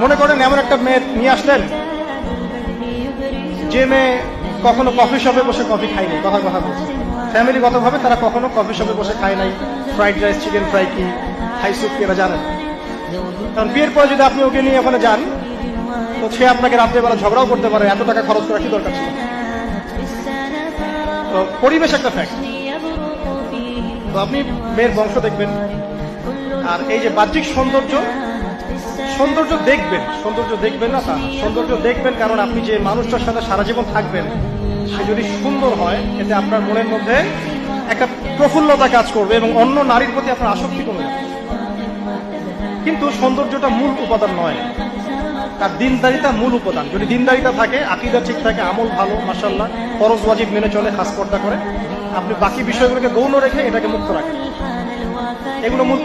মনে করেন এমন একটা মেয়ে নিয়ে আসলেন যে মেয়ে কখনো কফি শপে বসে কফি খায়নি, কথা বলছে ফ্যামিলিগতভাবে তারা কখনো কফি শপে বসে খায় নাই, ফ্রাইড রাইস চিকেন ফ্রাই কি হাই স্যুপ কি এরা জানেন। কারণ বিয়ের পরে যদি আপনি ওকে নিয়ে ওখানে যান তো সে আপনাকে রাত্রেবেলা ঝগড়াও করতে পারে, এত টাকা খরচ করা কি দরকার ছিল। তো পরিবেশ একটা ফ্যাক্ট। তো আপনি মেয়ের বংশ দেখবেন, আর এই যে বাহ্যিক সৌন্দর্য দেখবেন না তা, সৌন্দর্য দেখবেন কারণ আপনি যে মানুষটার সাথে সারা জীবন থাকবেন সে যদি সুন্দর হয় এতে আপনার মনের মধ্যে একটা প্রফুল্লতা কাজ করবে এবং অন্য নারীর প্রতি আপনার আসক্তি কমে যাবে। কিন্তু সৌন্দর্যটা মূল উপাদান নয়, তার দিনদারিতা মূল উপাদান। যদি দিনদারিতা থাকে, আকীদা ঠিক থাকে, আমল ভালো, মাশাআল্লাহ ফরজ ওয়াজিব মেনে চলে, খাস পর্দা করে, আপনি বাকি বিষয়গুলোকে গৌণ রেখে এটাকে মুক্ত রাখেন, এগুলো মূল